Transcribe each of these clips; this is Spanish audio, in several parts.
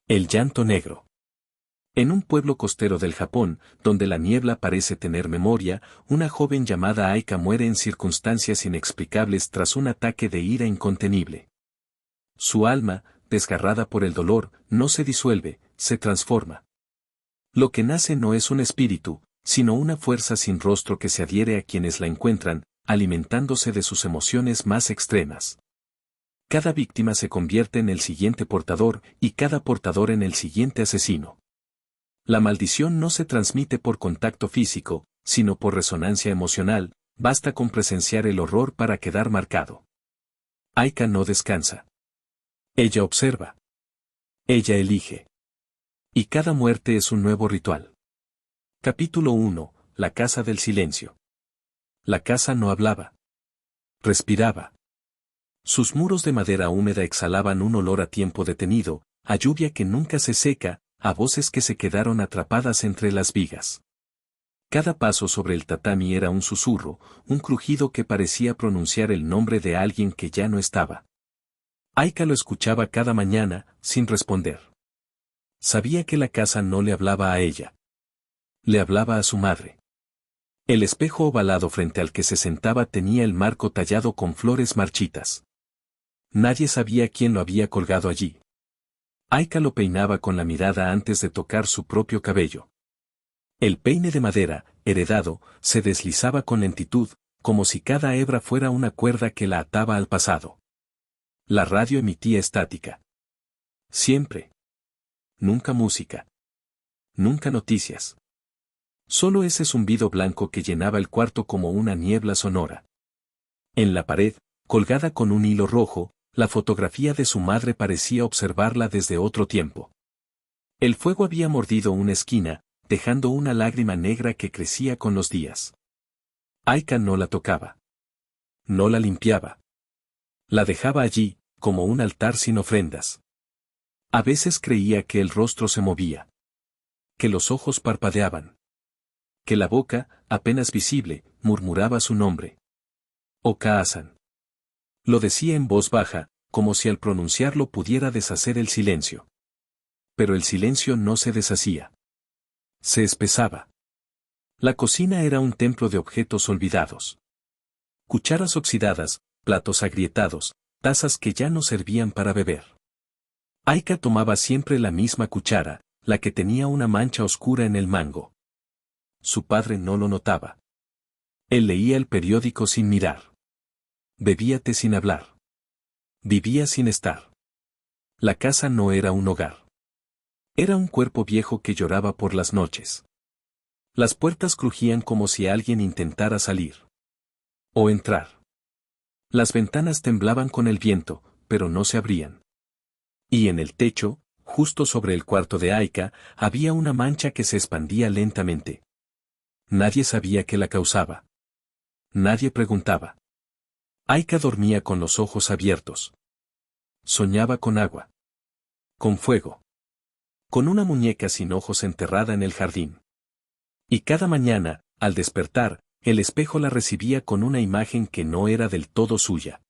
El llanto negro. En un pueblo costero del Japón, donde la niebla parece tener memoria, una joven llamada Aika muere en circunstancias inexplicables tras un ataque de ira incontenible. Su alma, desgarrada por el dolor, no se disuelve, se transforma. Lo que nace no es un espíritu, sino una fuerza sin rostro que se adhiere a quienes la encuentran, alimentándose de sus emociones más extremas. Cada víctima se convierte en el siguiente portador, y cada portador en el siguiente asesino. La maldición no se transmite por contacto físico, sino por resonancia emocional, basta con presenciar el horror para quedar marcado. Aika no descansa. Ella observa. Ella elige. Y cada muerte es un nuevo ritual. Capítulo 1. La casa del silencio. La casa no hablaba. Respiraba. Sus muros de madera húmeda exhalaban un olor a tiempo detenido, a lluvia que nunca se seca, a voces que se quedaron atrapadas entre las vigas. Cada paso sobre el tatami era un susurro, un crujido que parecía pronunciar el nombre de alguien que ya no estaba. Aika lo escuchaba cada mañana, sin responder. Sabía que la casa no le hablaba a ella. Le hablaba a su madre. El espejo ovalado frente al que se sentaba tenía el marco tallado con flores marchitas. Nadie sabía quién lo había colgado allí. Aika lo peinaba con la mirada antes de tocar su propio cabello. El peine de madera, heredado, se deslizaba con lentitud, como si cada hebra fuera una cuerda que la ataba al pasado. La radio emitía estática. Siempre. Nunca música. Nunca noticias. Solo ese zumbido blanco que llenaba el cuarto como una niebla sonora. En la pared, colgada con un hilo rojo, la fotografía de su madre parecía observarla desde otro tiempo. El fuego había mordido una esquina, dejando una lágrima negra que crecía con los días. Aika no la tocaba. No la limpiaba. La dejaba allí, como un altar sin ofrendas. A veces creía que el rostro se movía. Que los ojos parpadeaban. Que la boca, apenas visible, murmuraba su nombre. Oka-san. Lo decía en voz baja, como si al pronunciarlo pudiera deshacer el silencio. Pero el silencio no se deshacía. Se espesaba. La cocina era un templo de objetos olvidados. Cucharas oxidadas, platos agrietados, tazas que ya no servían para beber. Aika tomaba siempre la misma cuchara, la que tenía una mancha oscura en el mango. Su padre no lo notaba. Él leía el periódico sin mirar. Bebía té sin hablar. Vivía sin estar. La casa no era un hogar. Era un cuerpo viejo que lloraba por las noches. Las puertas crujían como si alguien intentara salir. O entrar. Las ventanas temblaban con el viento, pero no se abrían. Y en el techo, justo sobre el cuarto de Aika, había una mancha que se expandía lentamente. Nadie sabía qué la causaba. Nadie preguntaba. Aika dormía con los ojos abiertos. Soñaba con agua. Con fuego. Con una muñeca sin ojos enterrada en el jardín. Y cada mañana, al despertar, el espejo la recibía con una imagen que no era del todo suya.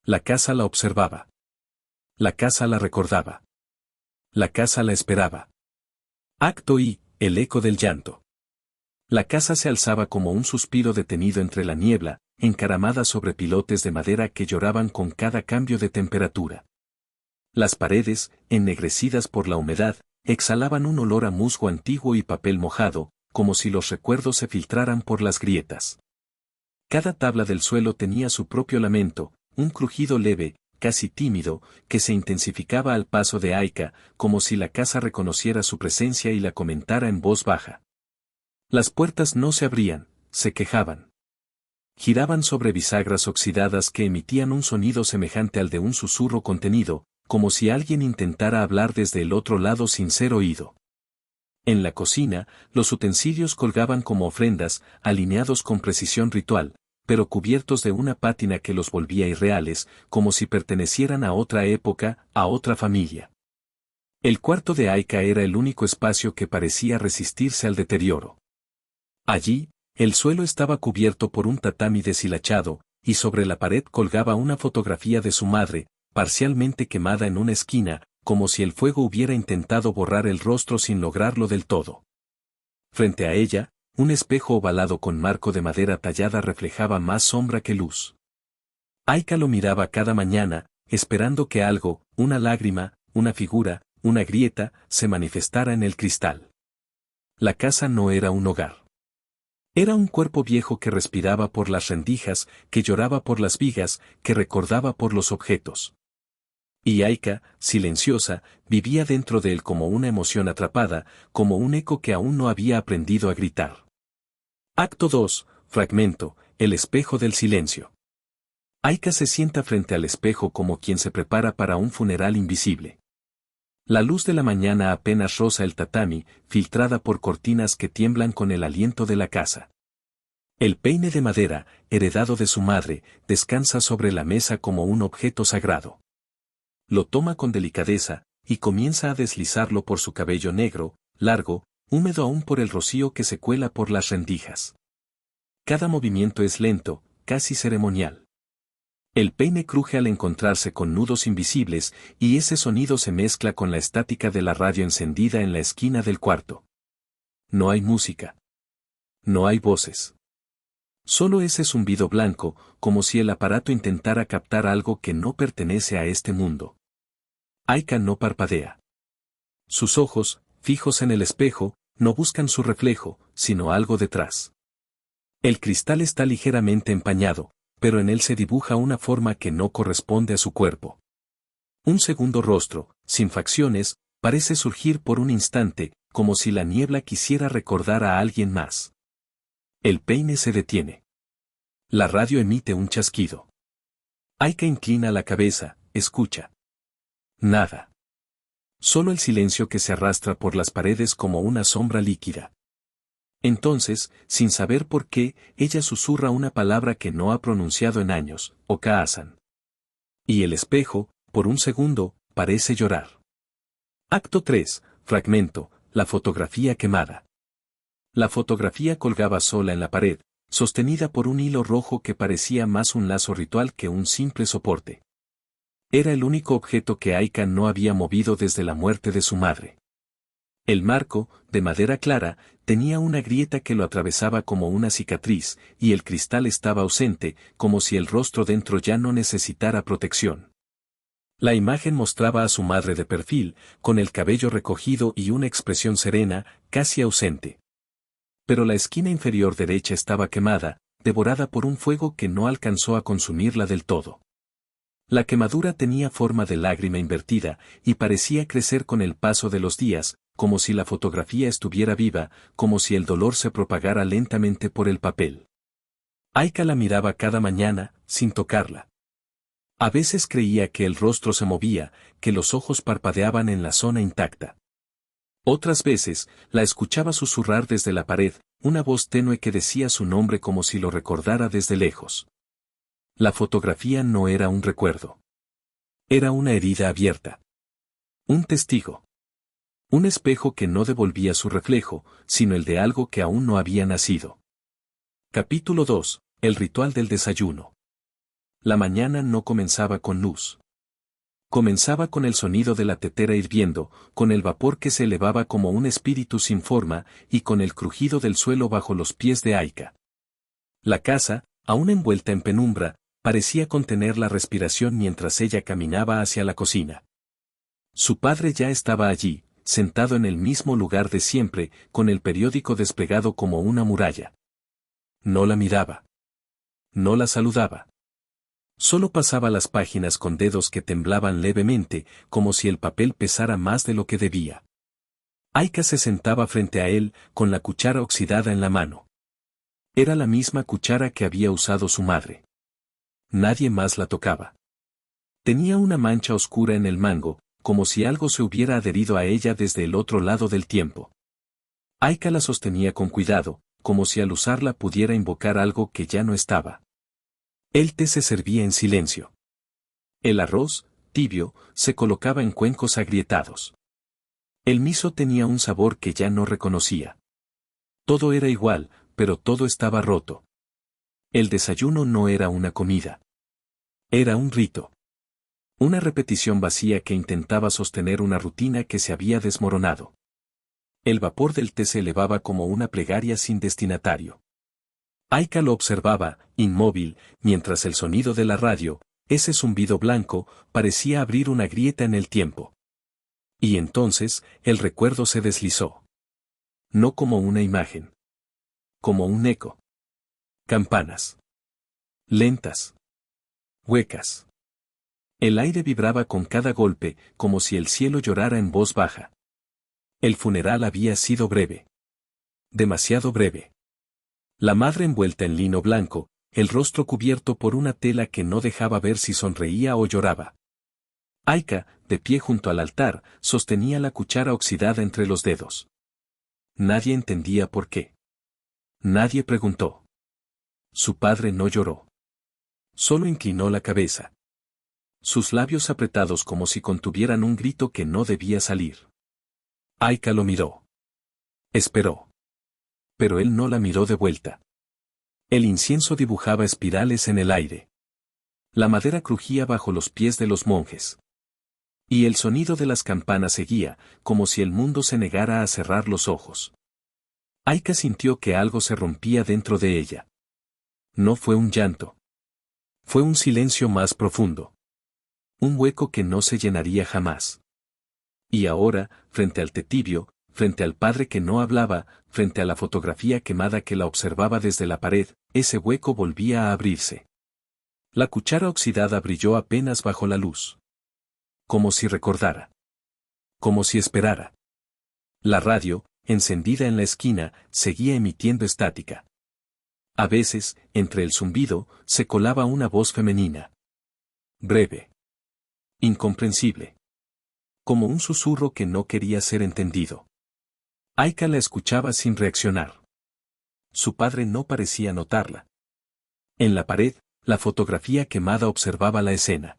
La casa la observaba. La casa la recordaba. La casa la esperaba. Acto I, el eco del llanto. La casa se alzaba como un suspiro detenido entre la niebla, encaramada sobre pilotes de madera que lloraban con cada cambio de temperatura. Las paredes, ennegrecidas por la humedad, exhalaban un olor a musgo antiguo y papel mojado, como si los recuerdos se filtraran por las grietas. Cada tabla del suelo tenía su propio lamento, un crujido leve, casi tímido, que se intensificaba al paso de Aika, como si la casa reconociera su presencia y la comentara en voz baja. Las puertas no se abrían, se quejaban. Giraban sobre bisagras oxidadas que emitían un sonido semejante al de un susurro contenido, como si alguien intentara hablar desde el otro lado sin ser oído. En la cocina, los utensilios colgaban como ofrendas, alineados con precisión ritual, pero cubiertos de una pátina que los volvía irreales, como si pertenecieran a otra época, a otra familia. El cuarto de Aika era el único espacio que parecía resistirse al deterioro. Allí, el suelo estaba cubierto por un tatami deshilachado, y sobre la pared colgaba una fotografía de su madre, parcialmente quemada en una esquina, como si el fuego hubiera intentado borrar el rostro sin lograrlo del todo. Frente a ella, un espejo ovalado con marco de madera tallada reflejaba más sombra que luz. Aika lo miraba cada mañana, esperando que algo, una lágrima, una figura, una grieta, se manifestara en el cristal. La casa no era un hogar. Era un cuerpo viejo que respiraba por las rendijas, que lloraba por las vigas, que recordaba por los objetos. Y Aika, silenciosa, vivía dentro de él como una emoción atrapada, como un eco que aún no había aprendido a gritar. Acto 2, fragmento, el espejo del silencio. Aika se sienta frente al espejo como quien se prepara para un funeral invisible. La luz de la mañana apenas roza el tatami, filtrada por cortinas que tiemblan con el aliento de la casa. El peine de madera, heredado de su madre, descansa sobre la mesa como un objeto sagrado. Lo toma con delicadeza, y comienza a deslizarlo por su cabello negro, largo, húmedo aún por el rocío que se cuela por las rendijas. Cada movimiento es lento, casi ceremonial. El peine cruje al encontrarse con nudos invisibles, y ese sonido se mezcla con la estática de la radio encendida en la esquina del cuarto. No hay música. No hay voces. Solo ese zumbido blanco, como si el aparato intentara captar algo que no pertenece a este mundo. Aika no parpadea. Sus ojos, fijos en el espejo, no buscan su reflejo, sino algo detrás. El cristal está ligeramente empañado, pero en él se dibuja una forma que no corresponde a su cuerpo. Un segundo rostro, sin facciones, parece surgir por un instante, como si la niebla quisiera recordar a alguien más. El peine se detiene. La radio emite un chasquido. Aika inclina la cabeza, escucha. Nada. Solo el silencio que se arrastra por las paredes como una sombra líquida. Entonces, sin saber por qué, ella susurra una palabra que no ha pronunciado en años, Okaasan. Y el espejo, por un segundo, parece llorar. Acto 3, fragmento, la fotografía quemada. La fotografía colgaba sola en la pared, sostenida por un hilo rojo que parecía más un lazo ritual que un simple soporte. Era el único objeto que Aika no había movido desde la muerte de su madre. El marco, de madera clara, tenía una grieta que lo atravesaba como una cicatriz, y el cristal estaba ausente, como si el rostro dentro ya no necesitara protección. La imagen mostraba a su madre de perfil, con el cabello recogido y una expresión serena, casi ausente. Pero la esquina inferior derecha estaba quemada, devorada por un fuego que no alcanzó a consumirla del todo. La quemadura tenía forma de lágrima invertida, y parecía crecer con el paso de los días, como si la fotografía estuviera viva, como si el dolor se propagara lentamente por el papel. Aika la miraba cada mañana, sin tocarla. A veces creía que el rostro se movía, que los ojos parpadeaban en la zona intacta. Otras veces, la escuchaba susurrar desde la pared, una voz tenue que decía su nombre como si lo recordara desde lejos. La fotografía no era un recuerdo. Era una herida abierta. Un testigo. Un espejo que no devolvía su reflejo, sino el de algo que aún no había nacido. Capítulo 2. El ritual del desayuno. La mañana no comenzaba con luz. Comenzaba con el sonido de la tetera hirviendo, con el vapor que se elevaba como un espíritu sin forma, y con el crujido del suelo bajo los pies de Aika. La casa, aún envuelta en penumbra, parecía contener la respiración mientras ella caminaba hacia la cocina. Su padre ya estaba allí, sentado en el mismo lugar de siempre, con el periódico desplegado como una muralla. No la miraba. No la saludaba. Solo pasaba las páginas con dedos que temblaban levemente, como si el papel pesara más de lo que debía. Aika se sentaba frente a él, con la cuchara oxidada en la mano. Era la misma cuchara que había usado su madre. Nadie más la tocaba. Tenía una mancha oscura en el mango, como si algo se hubiera adherido a ella desde el otro lado del tiempo. Aika la sostenía con cuidado, como si al usarla pudiera invocar algo que ya no estaba. El té se servía en silencio. El arroz, tibio, se colocaba en cuencos agrietados. El miso tenía un sabor que ya no reconocía. Todo era igual, pero todo estaba roto. El desayuno no era una comida. Era un rito. Una repetición vacía que intentaba sostener una rutina que se había desmoronado. El vapor del té se elevaba como una plegaria sin destinatario. Aika lo observaba, inmóvil, mientras el sonido de la radio, ese zumbido blanco, parecía abrir una grieta en el tiempo. Y entonces, el recuerdo se deslizó. No como una imagen. Como un eco. Campanas. Lentas. Huecas. El aire vibraba con cada golpe, como si el cielo llorara en voz baja. El funeral había sido breve. Demasiado breve. La madre envuelta en lino blanco, el rostro cubierto por una tela que no dejaba ver si sonreía o lloraba. Aika, de pie junto al altar, sostenía la cuchara oxidada entre los dedos. Nadie entendía por qué. Nadie preguntó. Su padre no lloró. Solo inclinó la cabeza. Sus labios apretados como si contuvieran un grito que no debía salir. Aika lo miró. Esperó. Pero él no la miró de vuelta. El incienso dibujaba espirales en el aire. La madera crujía bajo los pies de los monjes. Y el sonido de las campanas seguía, como si el mundo se negara a cerrar los ojos. Aika sintió que algo se rompía dentro de ella. No fue un llanto. Fue un silencio más profundo. Un hueco que no se llenaría jamás. Y ahora, frente al té tibio, frente al padre que no hablaba, frente a la fotografía quemada que la observaba desde la pared, ese hueco volvía a abrirse. La cuchara oxidada brilló apenas bajo la luz. Como si recordara. Como si esperara. La radio, encendida en la esquina, seguía emitiendo estática. A veces, entre el zumbido, se colaba una voz femenina. Breve. Incomprensible. Como un susurro que no quería ser entendido. Aika la escuchaba sin reaccionar. Su padre no parecía notarla. En la pared, la fotografía quemada observaba la escena.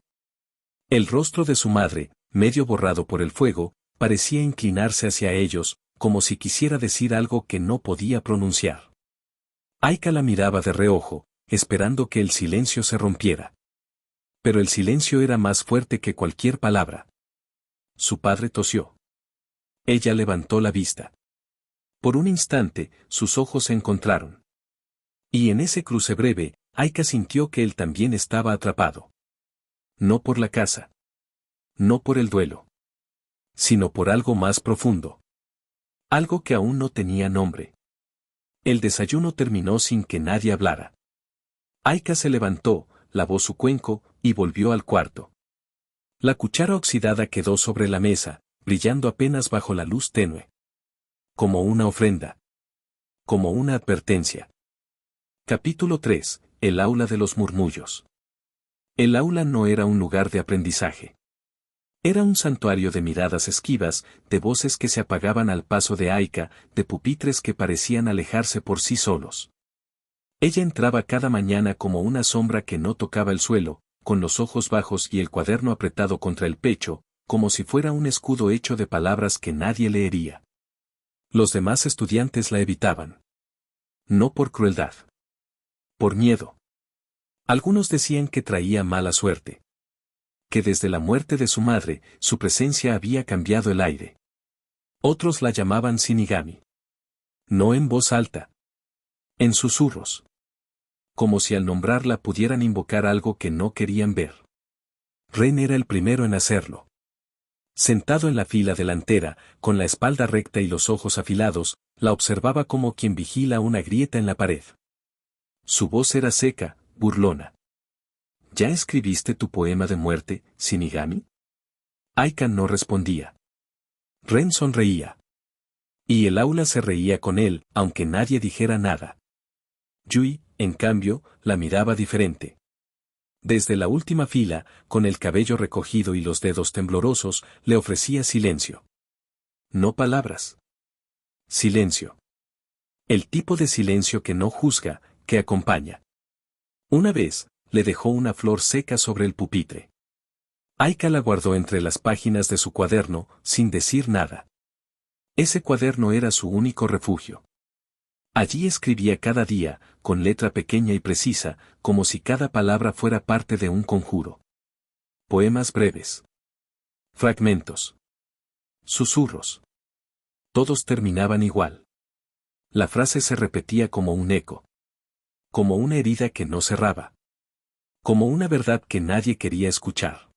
El rostro de su madre, medio borrado por el fuego, parecía inclinarse hacia ellos, como si quisiera decir algo que no podía pronunciar. Aika la miraba de reojo, esperando que el silencio se rompiera. Pero el silencio era más fuerte que cualquier palabra. Su padre tosió. Ella levantó la vista. Por un instante, sus ojos se encontraron. Y en ese cruce breve, Aika sintió que él también estaba atrapado. No por la casa. No por el duelo. Sino por algo más profundo. Algo que aún no tenía nombre. El desayuno terminó sin que nadie hablara. Aika se levantó, lavó su cuenco, y volvió al cuarto. La cuchara oxidada quedó sobre la mesa, brillando apenas bajo la luz tenue. Como una ofrenda. Como una advertencia. Capítulo 3. El aula de los murmullos. El aula no era un lugar de aprendizaje. Era un santuario de miradas esquivas, de voces que se apagaban al paso de Aika, de pupitres que parecían alejarse por sí solos. Ella entraba cada mañana como una sombra que no tocaba el suelo, con los ojos bajos y el cuaderno apretado contra el pecho, como si fuera un escudo hecho de palabras que nadie leería. Los demás estudiantes la evitaban. No por crueldad. Por miedo. Algunos decían que traía mala suerte. Que desde la muerte de su madre, su presencia había cambiado el aire. Otros la llamaban Shinigami. No en voz alta. En susurros. Como si al nombrarla pudieran invocar algo que no querían ver. Ren era el primero en hacerlo. Sentado en la fila delantera, con la espalda recta y los ojos afilados, la observaba como quien vigila una grieta en la pared. Su voz era seca, burlona. ¿Ya escribiste tu poema de muerte, Shinigami? Aika no respondía. Ren sonreía. Y el aula se reía con él, aunque nadie dijera nada. Yui, en cambio, la miraba diferente. Desde la última fila, con el cabello recogido y los dedos temblorosos, le ofrecía silencio. No palabras. Silencio. El tipo de silencio que no juzga, que acompaña. Una vez, le dejó una flor seca sobre el pupitre. Aika la guardó entre las páginas de su cuaderno, sin decir nada. Ese cuaderno era su único refugio. Allí escribía cada día, con letra pequeña y precisa, como si cada palabra fuera parte de un conjuro. Poemas breves. Fragmentos. Susurros. Todos terminaban igual. La frase se repetía como un eco. Como una herida que no cerraba. Como una verdad que nadie quería escuchar.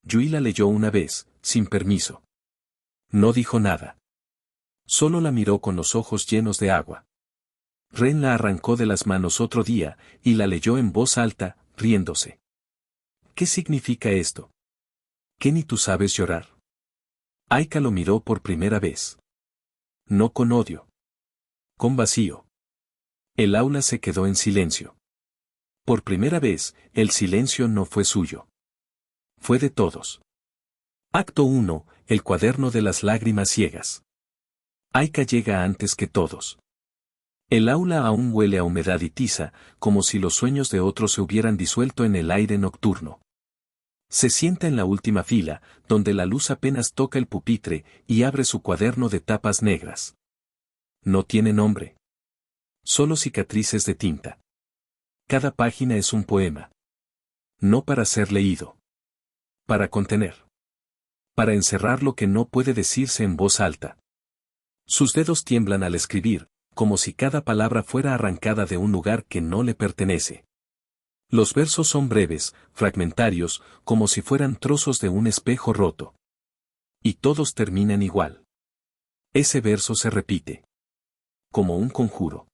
Yui la leyó una vez, sin permiso. No dijo nada. Solo la miró con los ojos llenos de agua. Ren la arrancó de las manos otro día, y la leyó en voz alta, riéndose. ¿Qué significa esto? ¿Qué ni tú sabes llorar? Aika lo miró por primera vez. No con odio. Con vacío. El aula se quedó en silencio. Por primera vez, el silencio no fue suyo. Fue de todos. Acto 1, el cuaderno de las lágrimas ciegas. Aika llega antes que todos. El aula aún huele a humedad y tiza, como si los sueños de otros se hubieran disuelto en el aire nocturno. Se sienta en la última fila, donde la luz apenas toca el pupitre, y abre su cuaderno de tapas negras. No tiene nombre. Solo cicatrices de tinta. Cada página es un poema. No para ser leído. Para contener. Para encerrar lo que no puede decirse en voz alta. Sus dedos tiemblan al escribir, como si cada palabra fuera arrancada de un lugar que no le pertenece. Los versos son breves, fragmentarios, como si fueran trozos de un espejo roto. Y todos terminan igual. Ese verso se repite. Como un conjuro.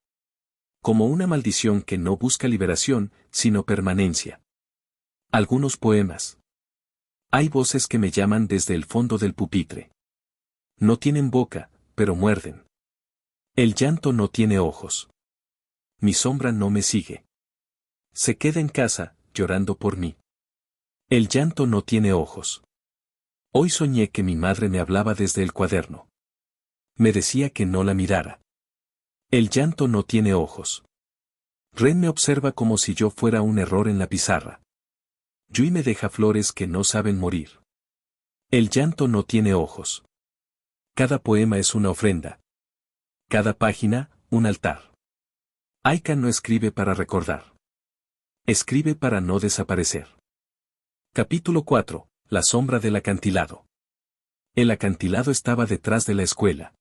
Como una maldición que no busca liberación, sino permanencia. Algunos poemas. Hay voces que me llaman desde el fondo del pupitre. No tienen boca, pero muerden. El llanto no tiene ojos. Mi sombra no me sigue. Se queda en casa, llorando por mí. El llanto no tiene ojos. Hoy soñé que mi madre me hablaba desde el cuaderno. Me decía que no la mirara. El llanto no tiene ojos. Ren me observa como si yo fuera un error en la pizarra. Yui me deja flores que no saben morir. El llanto no tiene ojos. Cada poema es una ofrenda. Cada página, un altar. Aika no escribe para recordar. Escribe para no desaparecer. Capítulo 4. La sombra del acantilado. El acantilado estaba detrás de la escuela.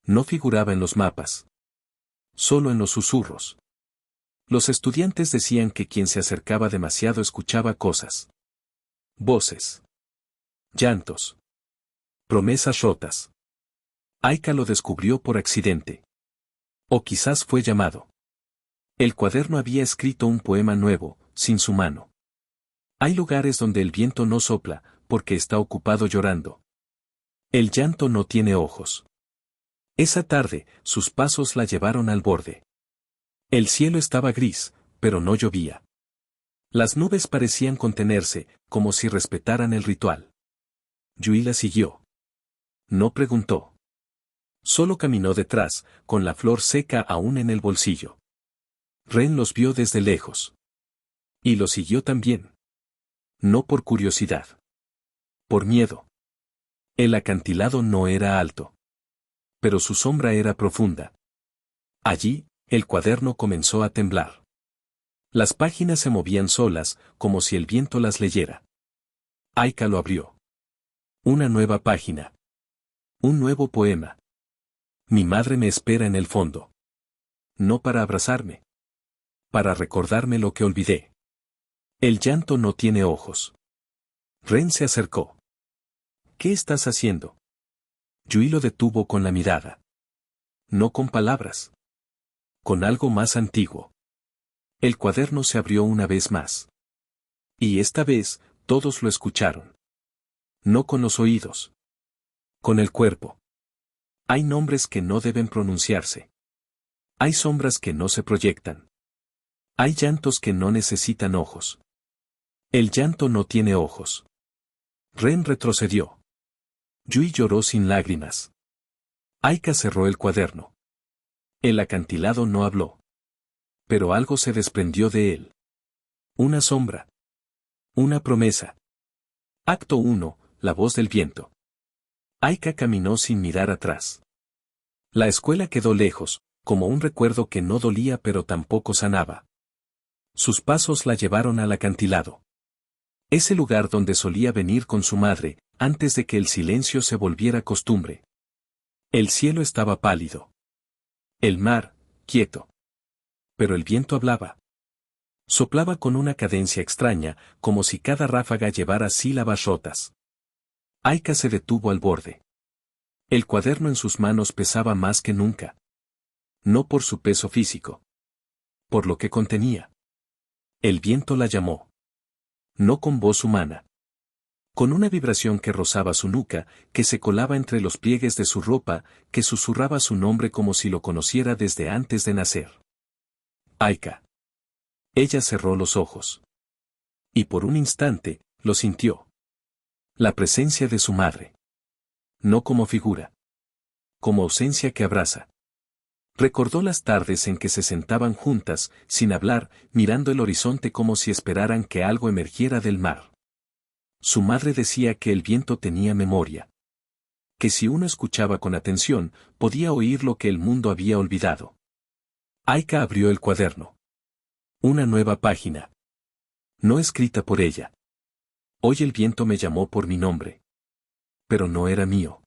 No figuraba en los mapas. Solo en los susurros. Los estudiantes decían que quien se acercaba demasiado escuchaba cosas. Voces. Llantos. Promesas rotas. Aika lo descubrió por accidente. O quizás fue llamado. El cuaderno había escrito un poema nuevo, sin su mano. Hay lugares donde el viento no sopla, porque está ocupado llorando. El llanto no tiene ojos. Esa tarde, sus pasos la llevaron al borde. El cielo estaba gris, pero no llovía. Las nubes parecían contenerse, como si respetaran el ritual. Yui la siguió. No preguntó. Solo caminó detrás, con la flor seca aún en el bolsillo. Ren los vio desde lejos. Y lo siguió también. No por curiosidad. Por miedo. El acantilado no era alto. Pero su sombra era profunda. Allí, el cuaderno comenzó a temblar. Las páginas se movían solas, como si el viento las leyera. Aika lo abrió. Una nueva página. Un nuevo poema. Mi madre me espera en el fondo. No para abrazarme. Para recordarme lo que olvidé. El llanto no tiene ojos. Ren se acercó. ¿Qué estás haciendo? Yui lo detuvo con la mirada. No con palabras. Con algo más antiguo. El cuaderno se abrió una vez más. Y esta vez, todos lo escucharon. No con los oídos. Con el cuerpo. Hay nombres que no deben pronunciarse. Hay sombras que no se proyectan. Hay llantos que no necesitan ojos. El llanto no tiene ojos. Ren retrocedió. Yui lloró sin lágrimas. Aika cerró el cuaderno. El acantilado no habló. Pero algo se desprendió de él. Una sombra. Una promesa. Acto 1. La voz del viento. Aika caminó sin mirar atrás. La escuela quedó lejos, como un recuerdo que no dolía pero tampoco sanaba. Sus pasos la llevaron al acantilado. Ese lugar donde solía venir con su madre, antes de que el silencio se volviera costumbre. El cielo estaba pálido. El mar, quieto. Pero el viento hablaba. Soplaba con una cadencia extraña, como si cada ráfaga llevara sílabas rotas. Aika se detuvo al borde. El cuaderno en sus manos pesaba más que nunca. No por su peso físico. Por lo que contenía. El viento la llamó. No con voz humana. Con una vibración que rozaba su nuca, que se colaba entre los pliegues de su ropa, que susurraba su nombre como si lo conociera desde antes de nacer. Aika. Ella cerró los ojos. Y por un instante, lo sintió. La presencia de su madre. No como figura. Como ausencia que abraza. Recordó las tardes en que se sentaban juntas, sin hablar, mirando el horizonte como si esperaran que algo emergiera del mar. Su madre decía que el viento tenía memoria. Que si uno escuchaba con atención, podía oír lo que el mundo había olvidado. Aika abrió el cuaderno. Una nueva página. No escrita por ella. Hoy el viento me llamó por mi nombre. Pero no era mío.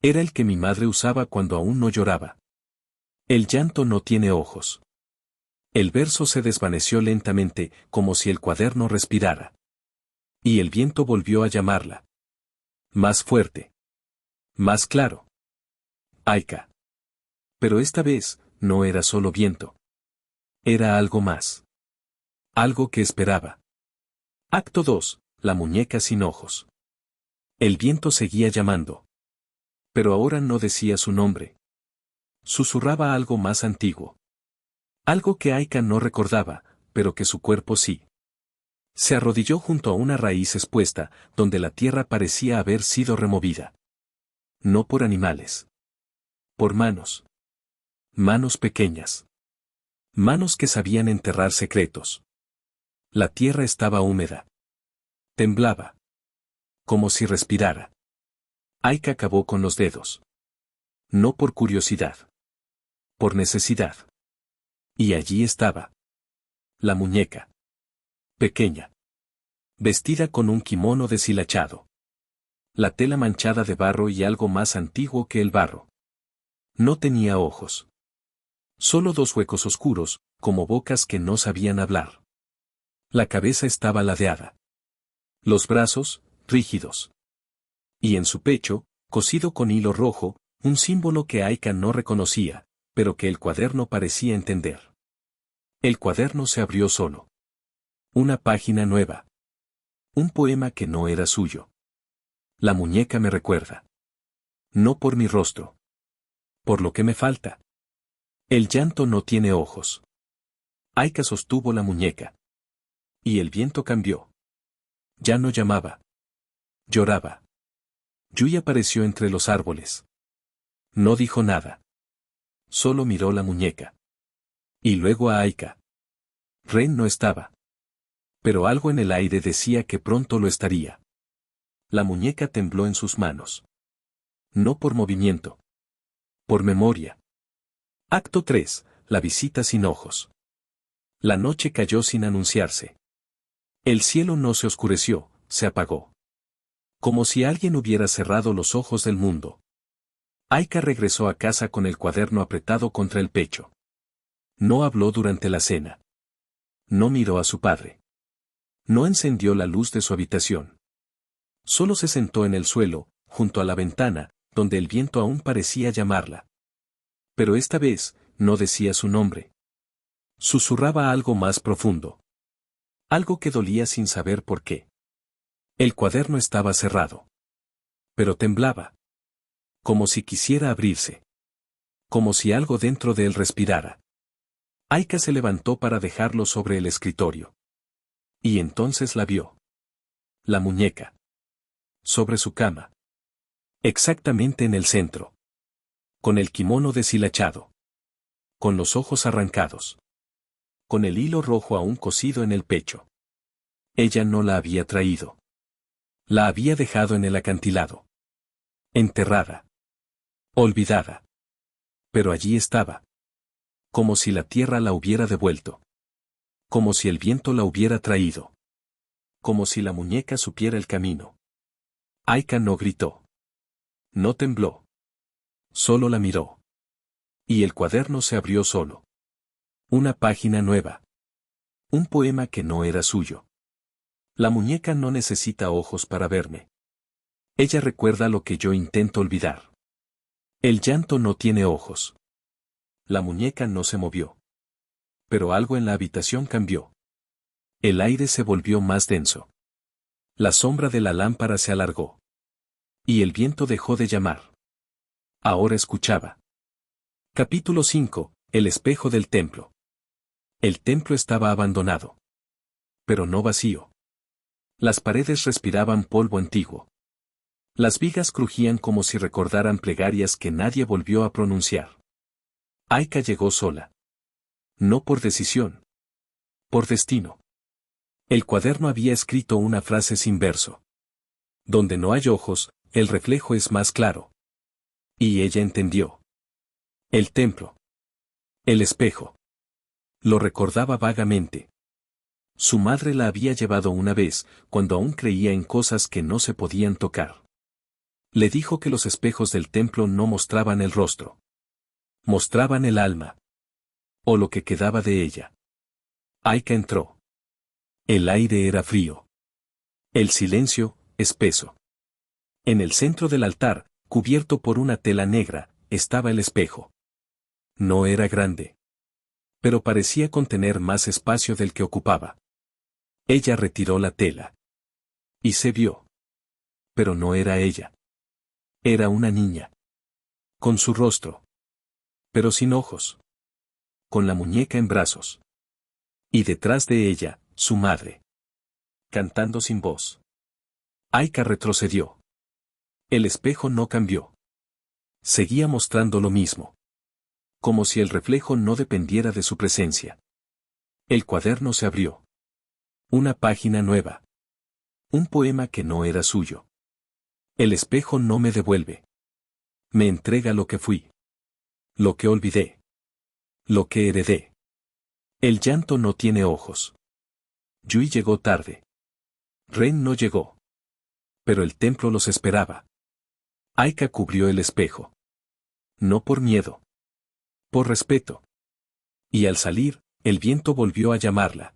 Era el que mi madre usaba cuando aún no lloraba. El llanto no tiene ojos. El verso se desvaneció lentamente, como si el cuaderno respirara. Y el viento volvió a llamarla. Más fuerte. Más claro. Aika. Pero esta vez, no era solo viento. Era algo más. Algo que esperaba. Acto 2. La muñeca sin ojos. El viento seguía llamando. Pero ahora no decía su nombre. Susurraba algo más antiguo. Algo que Aika no recordaba, pero que su cuerpo sí. Se arrodilló junto a una raíz expuesta, donde la tierra parecía haber sido removida. No por animales. Por manos. Manos pequeñas. Manos que sabían enterrar secretos. La tierra estaba húmeda. Temblaba. Como si respirara. Aika acabó con los dedos. No por curiosidad. Por necesidad. Y allí estaba. La muñeca. Pequeña. Vestida con un kimono deshilachado. La tela manchada de barro y algo más antiguo que el barro. No tenía ojos. Solo dos huecos oscuros, como bocas que no sabían hablar. La cabeza estaba ladeada. Los brazos, rígidos. Y en su pecho, cosido con hilo rojo, un símbolo que Aika no reconocía, pero que el cuaderno parecía entender. El cuaderno se abrió solo. Una página nueva. Un poema que no era suyo. La muñeca me recuerda. No por mi rostro. Por lo que me falta. El llanto no tiene ojos. Aika sostuvo la muñeca. Y el viento cambió. Ya no llamaba. Lloraba. Yui apareció entre los árboles. No dijo nada. Solo miró la muñeca. Y luego a Aika. Ren no estaba. Pero algo en el aire decía que pronto lo estaría. La muñeca tembló en sus manos. No por movimiento. Por memoria. Acto 3. La visita sin ojos. La noche cayó sin anunciarse. El cielo no se oscureció, se apagó. Como si alguien hubiera cerrado los ojos del mundo. Aika regresó a casa con el cuaderno apretado contra el pecho. No habló durante la cena. No miró a su padre. No encendió la luz de su habitación. Solo se sentó en el suelo, junto a la ventana, donde el viento aún parecía llamarla. Pero esta vez, no decía su nombre. Susurraba algo más profundo. Algo que dolía sin saber por qué. El cuaderno estaba cerrado. Pero temblaba. Como si quisiera abrirse. Como si algo dentro de él respirara. Aika se levantó para dejarlo sobre el escritorio. Y entonces la vio. La muñeca. Sobre su cama. Exactamente en el centro. Con el kimono deshilachado. Con los ojos arrancados. Con el hilo rojo aún cosido en el pecho. Ella no la había traído. La había dejado en el acantilado. Enterrada. Olvidada. Pero allí estaba. Como si la tierra la hubiera devuelto. Como si el viento la hubiera traído. Como si la muñeca supiera el camino. Aika no gritó. No tembló. Solo la miró. Y el cuaderno se abrió solo. Una página nueva. Un poema que no era suyo. La muñeca no necesita ojos para verme. Ella recuerda lo que yo intento olvidar. El llanto no tiene ojos. La muñeca no se movió. Pero algo en la habitación cambió. El aire se volvió más denso. La sombra de la lámpara se alargó. Y el viento dejó de llamar. Ahora escuchaba. Capítulo 5. El espejo del templo. El templo estaba abandonado. Pero no vacío. Las paredes respiraban polvo antiguo. Las vigas crujían como si recordaran plegarias que nadie volvió a pronunciar. Aika llegó sola. No por decisión. Por destino. El cuaderno había escrito una frase sin verso. Donde no hay ojos, el reflejo es más claro. Y ella entendió. El templo. El espejo. Lo recordaba vagamente. Su madre la había llevado una vez, cuando aún creía en cosas que no se podían tocar. Le dijo que los espejos del templo no mostraban el rostro. Mostraban el alma. O lo que quedaba de ella. Aika entró. El aire era frío. El silencio, espeso. En el centro del altar, cubierto por una tela negra, estaba el espejo. No era grande. Pero parecía contener más espacio del que ocupaba. Ella retiró la tela. Y se vio. Pero no era ella. Era una niña. Con su rostro. Pero sin ojos. Con la muñeca en brazos. Y detrás de ella, su madre. Cantando sin voz. Aika retrocedió. El espejo no cambió. Seguía mostrando lo mismo. Como si el reflejo no dependiera de su presencia. El cuaderno se abrió. Una página nueva. Un poema que no era suyo. El espejo no me devuelve. Me entrega lo que fui. Lo que olvidé. Lo que heredé. El llanto no tiene ojos. Yui llegó tarde. Ren no llegó. Pero el templo los esperaba. Aika cubrió el espejo. No por miedo. Por respeto. Y al salir, el viento volvió a llamarla.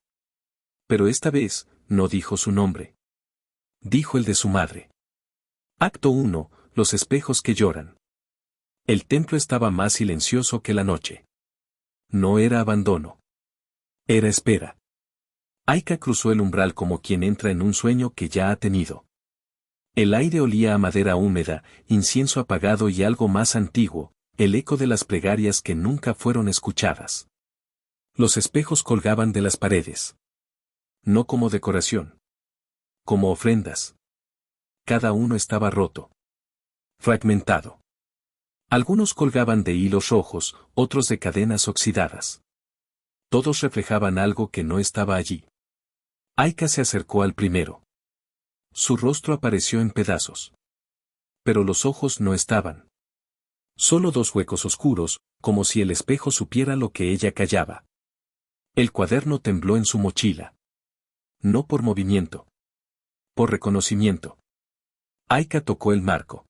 Pero esta vez, no dijo su nombre. Dijo el de su madre. Acto 1. Los espejos que lloran. El templo estaba más silencioso que la noche. No era abandono. Era espera. Aika cruzó el umbral como quien entra en un sueño que ya ha tenido. El aire olía a madera húmeda, incienso apagado y algo más antiguo, el eco de las plegarias que nunca fueron escuchadas. Los espejos colgaban de las paredes. No como decoración. Como ofrendas. Cada uno estaba roto. Fragmentado. Algunos colgaban de hilos rojos, otros de cadenas oxidadas. Todos reflejaban algo que no estaba allí. Aika se acercó al primero. Su rostro apareció en pedazos. Pero los ojos no estaban. Solo dos huecos oscuros, como si el espejo supiera lo que ella callaba. El cuaderno tembló en su mochila. No por movimiento. Por reconocimiento. Aika tocó el marco.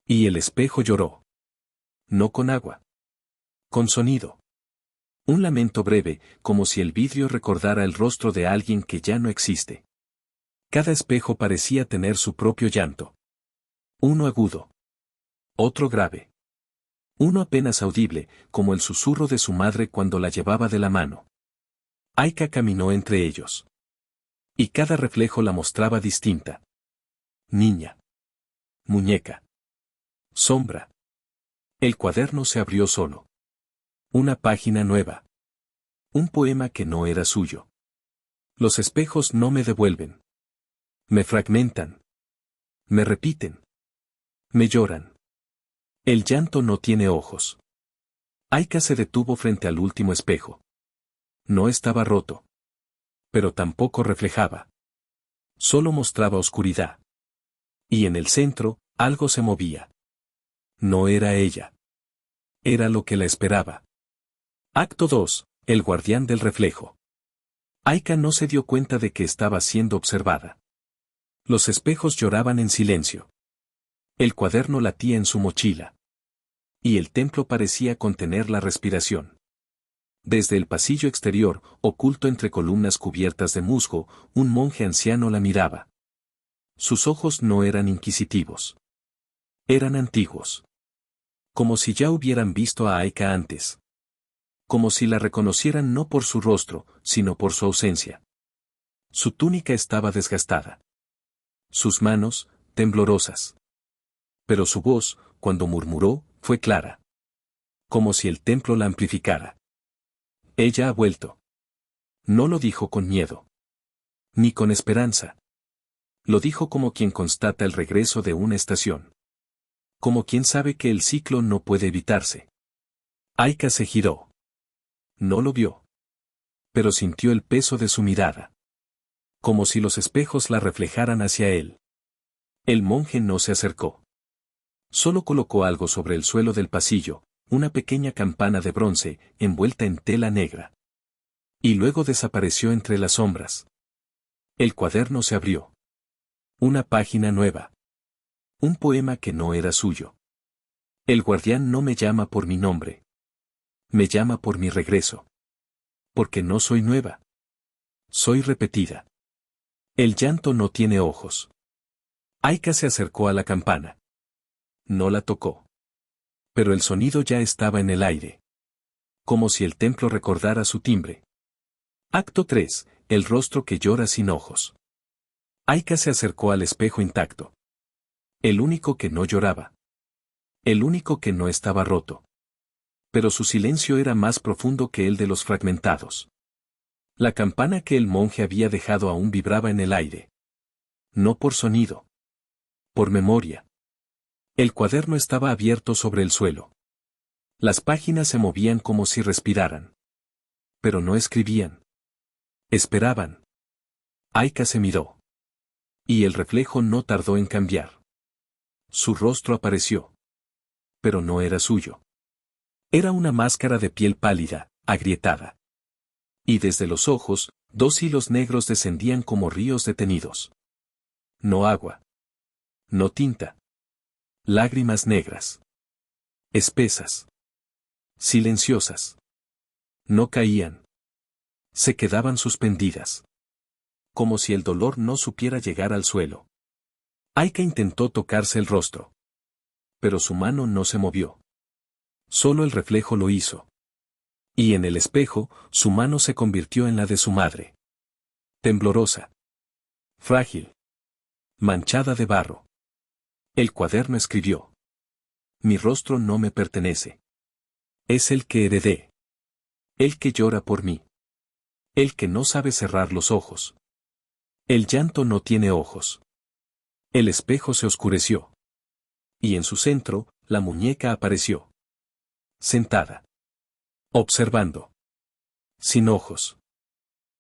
Y el espejo lloró. No con agua. Con sonido. Un lamento breve, como si el vidrio recordara el rostro de alguien que ya no existe. Cada espejo parecía tener su propio llanto. Uno agudo. Otro grave. Uno apenas audible, como el susurro de su madre cuando la llevaba de la mano. Aika caminó entre ellos. Y cada reflejo la mostraba distinta. Niña. Muñeca. Sombra. El cuaderno se abrió solo. Una página nueva. Un poema que no era suyo. Los espejos no me devuelven. Me fragmentan. Me repiten. Me lloran. El llanto no tiene ojos. Aika se detuvo frente al último espejo. No estaba roto. Pero tampoco reflejaba. Solo mostraba oscuridad. Y en el centro, algo se movía. No era ella. Era lo que la esperaba. Acto 2. El guardián del reflejo. Aika no se dio cuenta de que estaba siendo observada. Los espejos lloraban en silencio. El cuaderno latía en su mochila. Y el templo parecía contener la respiración. Desde el pasillo exterior, oculto entre columnas cubiertas de musgo, un monje anciano la miraba. Sus ojos no eran inquisitivos. Eran antiguos. Como si ya hubieran visto a Aika antes. Como si la reconocieran no por su rostro, sino por su ausencia. Su túnica estaba desgastada. Sus manos, temblorosas. Pero su voz, cuando murmuró, fue clara. Como si el templo la amplificara. Ella ha vuelto. No lo dijo con miedo. Ni con esperanza. Lo dijo como quien constata el regreso de una estación. Como quien sabe que el ciclo no puede evitarse. Aika se giró. No lo vio. Pero sintió el peso de su mirada. Como si los espejos la reflejaran hacia él. El monje no se acercó. Solo colocó algo sobre el suelo del pasillo, una pequeña campana de bronce, envuelta en tela negra. Y luego desapareció entre las sombras. El cuaderno se abrió. Una página nueva. Un poema que no era suyo. El guardián no me llama por mi nombre. Me llama por mi regreso. Porque no soy nueva. Soy repetida. El llanto no tiene ojos. Aika se acercó a la campana. No la tocó. Pero el sonido ya estaba en el aire. Como si el templo recordara su timbre. Acto 3. El rostro que llora sin ojos. Aika se acercó al espejo intacto. El único que no lloraba. El único que no estaba roto. Pero su silencio era más profundo que el de los fragmentados. La campana que el monje había dejado aún vibraba en el aire. No por sonido. Por memoria. El cuaderno estaba abierto sobre el suelo. Las páginas se movían como si respiraran. Pero no escribían. Esperaban. Aika se miró. Y el reflejo no tardó en cambiar. Su rostro apareció. Pero no era suyo. Era una máscara de piel pálida, agrietada. Y desde los ojos, dos hilos negros descendían como ríos detenidos. No agua. No tinta. Lágrimas negras. Espesas. Silenciosas. No caían. Se quedaban suspendidas. Como si el dolor no supiera llegar al suelo. Aika intentó tocarse el rostro. Pero su mano no se movió. Solo el reflejo lo hizo. Y en el espejo, su mano se convirtió en la de su madre. Temblorosa. Frágil. Manchada de barro. El cuaderno escribió. Mi rostro no me pertenece. Es el que heredé. El que llora por mí. El que no sabe cerrar los ojos. El llanto no tiene ojos. El espejo se oscureció. Y en su centro, la muñeca apareció. Sentada. Observando. Sin ojos.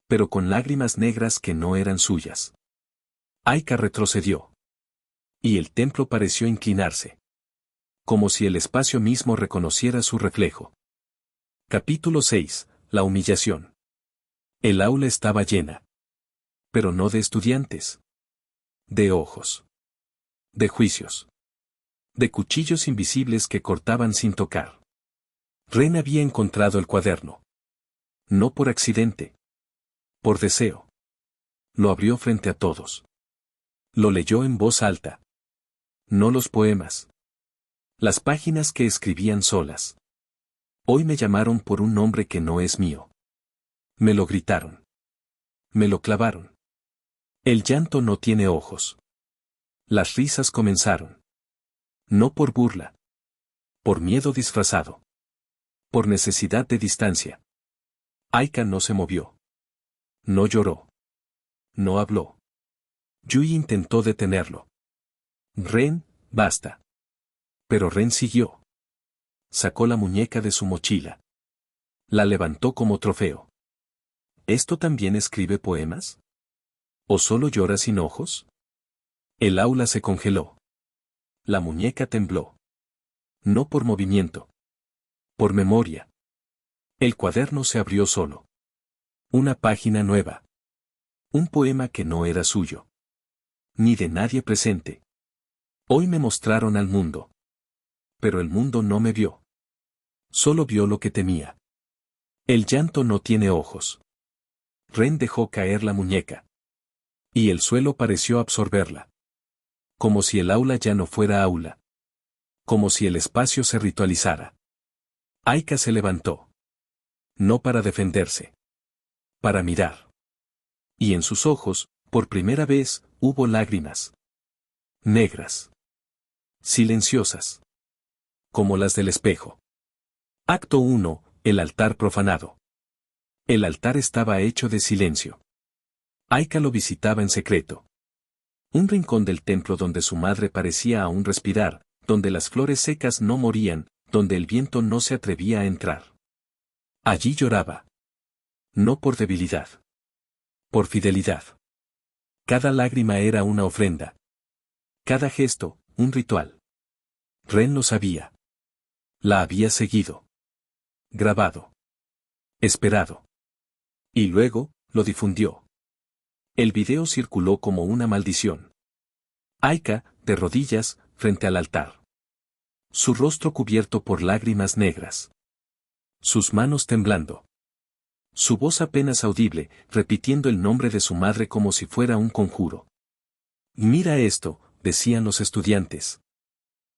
Pero con lágrimas negras que no eran suyas. Aika retrocedió. Y el templo pareció inclinarse. Como si el espacio mismo reconociera su reflejo. Capítulo 6. La humillación. El aula estaba llena. Pero no de estudiantes. De ojos. De juicios. De cuchillos invisibles que cortaban sin tocar. Ren había encontrado el cuaderno. No por accidente. Por deseo. Lo abrió frente a todos. Lo leyó en voz alta. No los poemas. Las páginas que escribían solas. Hoy me llamaron por un nombre que no es mío. Me lo gritaron. Me lo clavaron. El llanto no tiene ojos. Las risas comenzaron. No por burla. Por miedo disfrazado. Por necesidad de distancia. Aika no se movió. No lloró. No habló. Yui intentó detenerlo. Ren, basta. Pero Ren siguió. Sacó la muñeca de su mochila. La levantó como trofeo. ¿Esto también escribe poemas? ¿O solo llora sin ojos? El aula se congeló. La muñeca tembló. No por movimiento. Por memoria. El cuaderno se abrió solo. Una página nueva. Un poema que no era suyo. Ni de nadie presente. Hoy me mostraron al mundo. Pero el mundo no me vio. Solo vio lo que temía. El llanto no tiene ojos. Ren dejó caer la muñeca. Y el suelo pareció absorberla. Como si el aula ya no fuera aula. Como si el espacio se ritualizara. Aika se levantó. No para defenderse. Para mirar. Y en sus ojos, por primera vez, hubo lágrimas. Negras. Silenciosas. Como las del espejo. Acto 1, el altar profanado. El altar estaba hecho de silencio. Aika lo visitaba en secreto. Un rincón del templo donde su madre parecía aún respirar, donde las flores secas no morían, donde el viento no se atrevía a entrar. Allí lloraba. No por debilidad. Por fidelidad. Cada lágrima era una ofrenda. Cada gesto, un ritual. Ren lo sabía. La había seguido. Grabado. Esperado. Y luego, lo difundió. El video circuló como una maldición. Aika, de rodillas, frente al altar. Su rostro cubierto por lágrimas negras. Sus manos temblando. Su voz apenas audible, repitiendo el nombre de su madre como si fuera un conjuro. Mira esto, decían los estudiantes.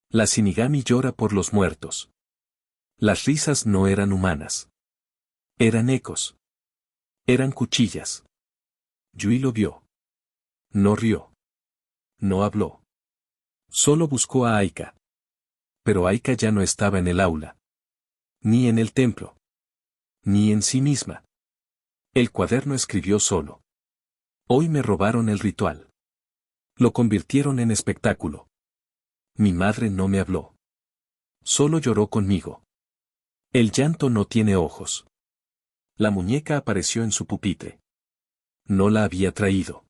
La Shinigami llora por los muertos. Las risas no eran humanas. Eran ecos. Eran cuchillas. Yui lo vio. No rió. No habló. Solo buscó a Aika. Pero Aika ya no estaba en el aula. Ni en el templo. Ni en sí misma. El cuaderno escribió solo. Hoy me robaron el ritual. Lo convirtieron en espectáculo. Mi madre no me habló. Solo lloró conmigo. El llanto no tiene ojos. La muñeca apareció en su pupitre. No la había traído.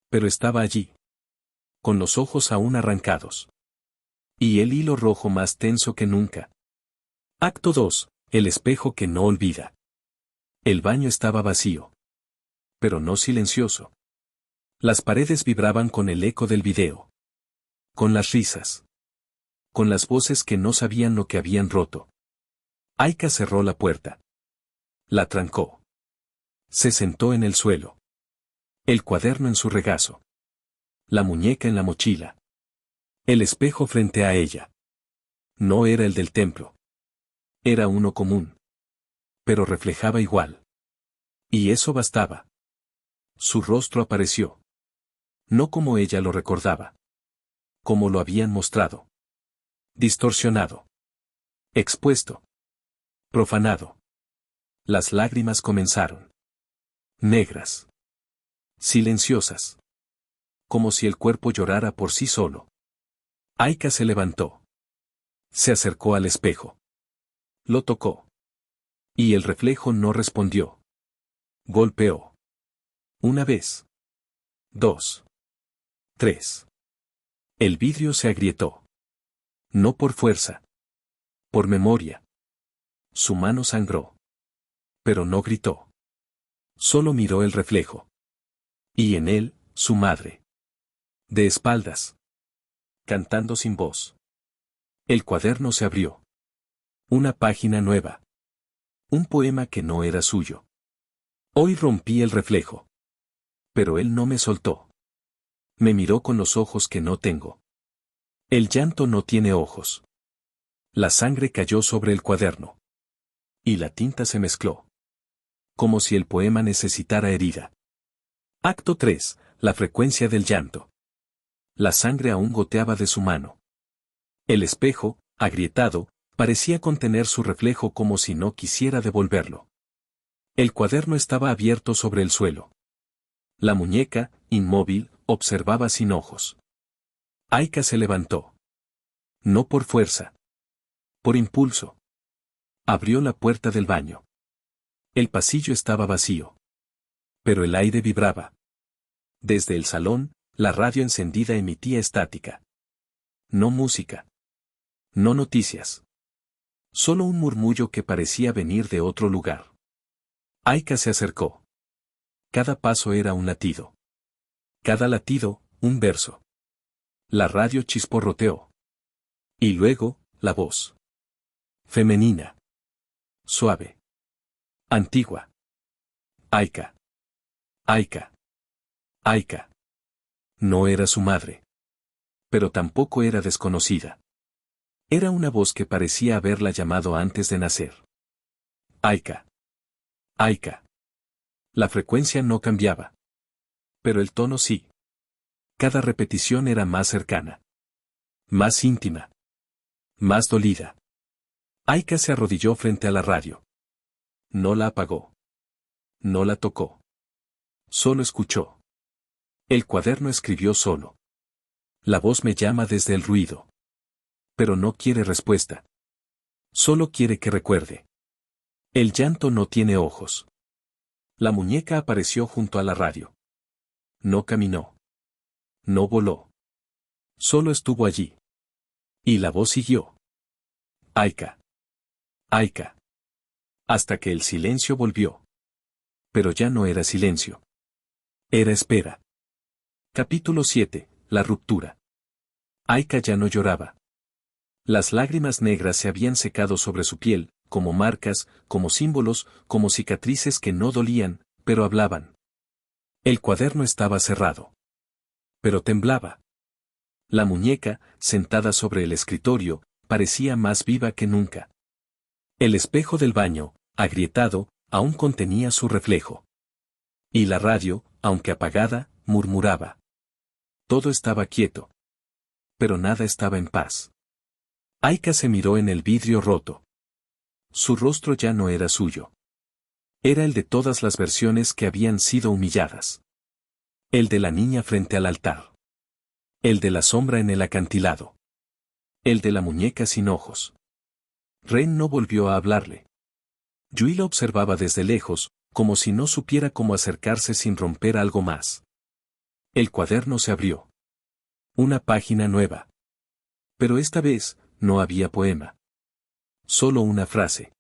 Pero estaba allí. Con los ojos aún arrancados. Y el hilo rojo más tenso que nunca. Acto 2, el espejo que no olvida. El baño estaba vacío. Pero no silencioso. Las paredes vibraban con el eco del video. Con las risas. Con las voces que no sabían lo que habían roto. Aika cerró la puerta. La trancó. Se sentó en el suelo. El cuaderno en su regazo. La muñeca en la mochila. El espejo frente a ella. No era el del templo. Era uno común. Pero reflejaba igual. Y eso bastaba. Su rostro apareció. No como ella lo recordaba. Como lo habían mostrado. Distorsionado. Expuesto. Profanado. Las lágrimas comenzaron. Negras. Silenciosas. Como si el cuerpo llorara por sí solo. Aika se levantó. Se acercó al espejo. Lo tocó. Y el reflejo no respondió. Golpeó. Una vez. 2. 3. El vidrio se agrietó. No por fuerza. Por memoria. Su mano sangró. Pero no gritó. Solo miró el reflejo. Y en él, su madre. De espaldas. Cantando sin voz. El cuaderno se abrió. Una página nueva. Un poema que no era suyo. Hoy rompí el reflejo. Pero él no me soltó. Me miró con los ojos que no tengo. El llanto no tiene ojos. La sangre cayó sobre el cuaderno. Y la tinta se mezcló. Como si el poema necesitara herida. Acto 3. La frecuencia del llanto. La sangre aún goteaba de su mano. El espejo, agrietado, parecía contener su reflejo como si no quisiera devolverlo. El cuaderno estaba abierto sobre el suelo. La muñeca, inmóvil, observaba sin ojos. Aika se levantó. No por fuerza. Por impulso. Abrió la puerta del baño. El pasillo estaba vacío. Pero el aire vibraba. Desde el salón, la radio encendida emitía estática. No música. No noticias. Solo un murmullo que parecía venir de otro lugar. Aika se acercó. Cada paso era un latido. Cada latido, un verso. La radio chisporroteó. Y luego, la voz. Femenina. Suave. Antigua. Aika. Aika. Aika. No era su madre. Pero tampoco era desconocida. Era una voz que parecía haberla llamado antes de nacer. Aika. Aika. La frecuencia no cambiaba. Pero el tono sí. Cada repetición era más cercana. Más íntima. Más dolida. Aika se arrodilló frente a la radio. No la apagó. No la tocó. Solo escuchó. El cuaderno escribió solo. La voz me llama desde el ruido. Pero no quiere respuesta. Solo quiere que recuerde. El llanto no tiene ojos. La muñeca apareció junto a la radio. No caminó. No voló. Solo estuvo allí. Y la voz siguió. Aika. Aika. Hasta que el silencio volvió. Pero ya no era silencio. Era espera. Capítulo 7. La ruptura. Aika ya no lloraba. Las lágrimas negras se habían secado sobre su piel, como marcas, como símbolos, como cicatrices que no dolían, pero hablaban. El cuaderno estaba cerrado. Pero temblaba. La muñeca, sentada sobre el escritorio, parecía más viva que nunca. El espejo del baño, agrietado, aún contenía su reflejo. Y la radio, aunque apagada, murmuraba. Todo estaba quieto. Pero nada estaba en paz. Aika se miró en el vidrio roto. Su rostro ya no era suyo. Era el de todas las versiones que habían sido humilladas. El de la niña frente al altar. El de la sombra en el acantilado. El de la muñeca sin ojos. Ren no volvió a hablarle. Yui la observaba desde lejos, como si no supiera cómo acercarse sin romper algo más. El cuaderno se abrió. Una página nueva. Pero esta vez, no había poema. Solo una frase.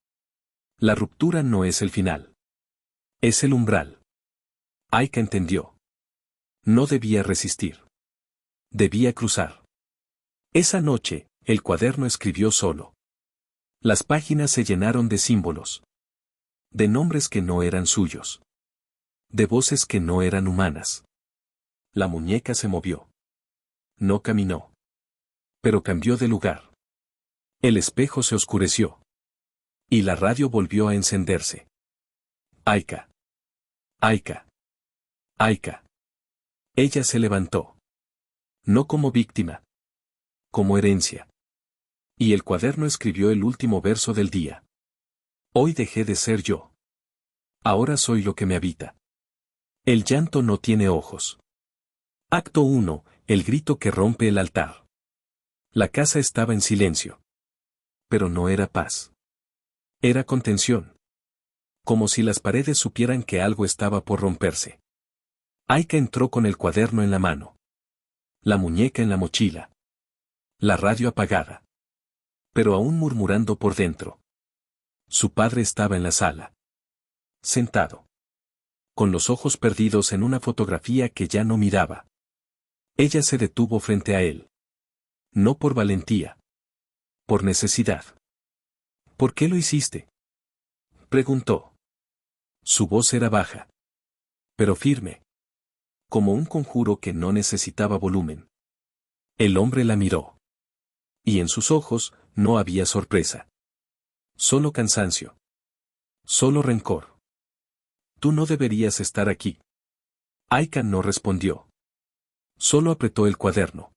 La ruptura no es el final. Es el umbral. Aika entendió. No debía resistir. Debía cruzar. Esa noche, el cuaderno escribió solo. Las páginas se llenaron de símbolos. De nombres que no eran suyos. De voces que no eran humanas. La muñeca se movió. No caminó. Pero cambió de lugar. El espejo se oscureció. Y la radio volvió a encenderse. Aika. Aika. Aika. Ella se levantó. No como víctima. Como herencia. Y el cuaderno escribió el último verso del día. Hoy dejé de ser yo. Ahora soy lo que me habita. El llanto no tiene ojos. Acto 1. El grito que rompe el altar. La casa estaba en silencio. Pero no era paz. Era contención. Como si las paredes supieran que algo estaba por romperse. Aika entró con el cuaderno en la mano. La muñeca en la mochila. La radio apagada. Pero aún murmurando por dentro. Su padre estaba en la sala. Sentado. Con los ojos perdidos en una fotografía que ya no miraba. Ella se detuvo frente a él. No por valentía. Por necesidad. ¿Por qué lo hiciste? Preguntó. Su voz era baja. Pero firme. Como un conjuro que no necesitaba volumen. El hombre la miró. Y en sus ojos, no había sorpresa. Solo cansancio. Solo rencor. Tú no deberías estar aquí. Aika no respondió. Solo apretó el cuaderno.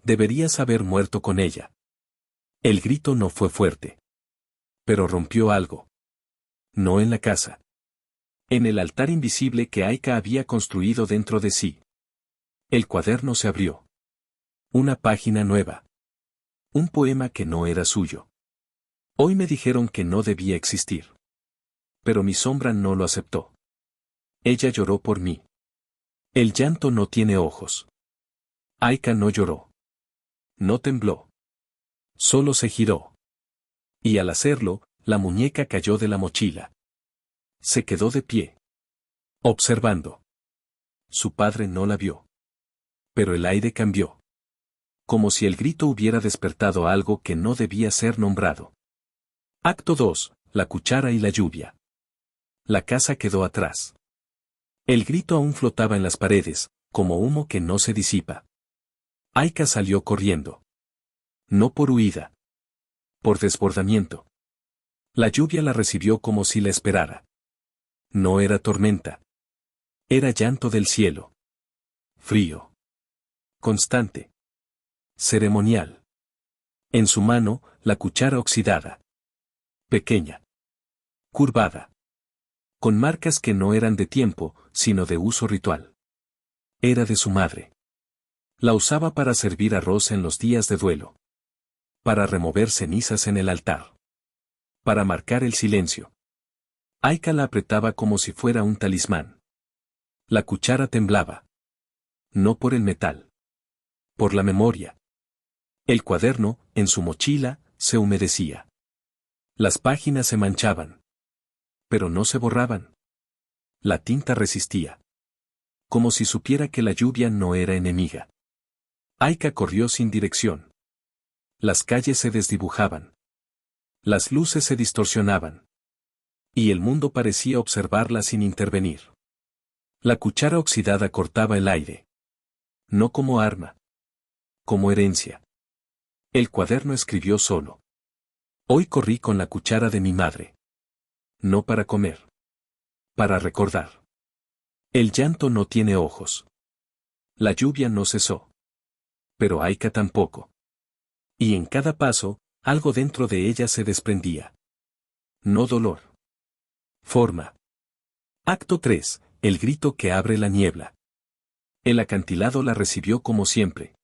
Deberías haber muerto con ella. El grito no fue fuerte. Pero rompió algo. No en la casa. En el altar invisible que Aika había construido dentro de sí. El cuaderno se abrió. Una página nueva. Un poema que no era suyo. Hoy me dijeron que no debía existir. Pero mi sombra no lo aceptó. Ella lloró por mí. El llanto no tiene ojos. Aika no lloró. No tembló. Solo se giró. Y al hacerlo, la muñeca cayó de la mochila. Se quedó de pie. observando. Su padre no la vio. Pero el aire cambió. Como si el grito hubiera despertado algo que no debía ser nombrado. Acto 2. La cuchara y la lluvia. La casa quedó atrás. El grito aún flotaba en las paredes, como humo que no se disipa. Aika salió corriendo. No por huida. Por desbordamiento. La lluvia la recibió como si la esperara. No era tormenta. Era llanto del cielo. Frío. Constante. Ceremonial. En su mano, la cuchara oxidada. Pequeña. Curvada. Con marcas que no eran de tiempo, sino de uso ritual. Era de su madre. La usaba para servir arroz en los días de duelo. Para remover cenizas en el altar. Para marcar el silencio. Aika la apretaba como si fuera un talismán. La cuchara temblaba. No por el metal. Por la memoria. El cuaderno, en su mochila, se humedecía. Las páginas se manchaban. Pero no se borraban. La tinta resistía. Como si supiera que la lluvia no era enemiga. Aika corrió sin dirección. Las calles se desdibujaban. Las luces se distorsionaban. Y el mundo parecía observarla sin intervenir. La cuchara oxidada cortaba el aire. No como arma. Como herencia. El cuaderno escribió solo. Hoy corrí con la cuchara de mi madre. No para comer. Para recordar. El llanto no tiene ojos. La lluvia no cesó. Pero Aika tampoco. Y en cada paso, algo dentro de ella se desprendía. No dolor. Forma. Acto 3. El grito que abre la niebla. El acantilado la recibió como siempre.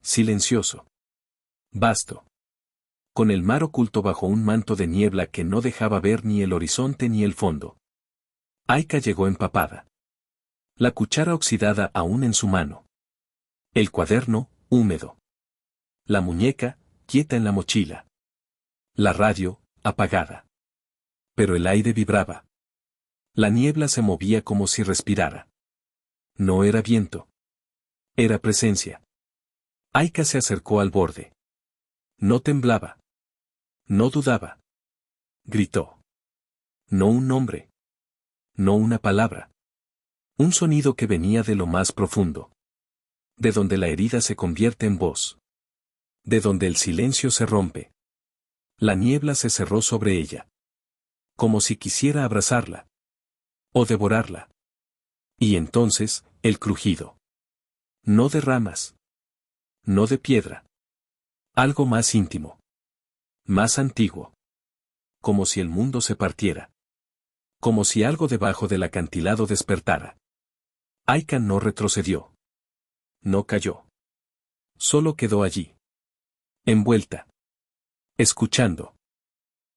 Silencioso. Vasto. Con el mar oculto bajo un manto de niebla que no dejaba ver ni el horizonte ni el fondo. Aika llegó empapada. La cuchara oxidada aún en su mano. El cuaderno, húmedo. La muñeca, quieta en la mochila. La radio, apagada. Pero el aire vibraba. La niebla se movía como si respirara. No era viento. Era presencia. Aika se acercó al borde. No temblaba. No dudaba. Gritó. No un nombre. No una palabra. Un sonido que venía de lo más profundo. De donde la herida se convierte en voz. De donde el silencio se rompe. La niebla se cerró sobre ella. Como si quisiera abrazarla. O devorarla. Y entonces, el crujido. No de ramas. No de piedra. Algo más íntimo. Más antiguo. Como si el mundo se partiera. Como si algo debajo del acantilado despertara. Aika no retrocedió. No cayó. Solo quedó allí. Envuelta. Escuchando.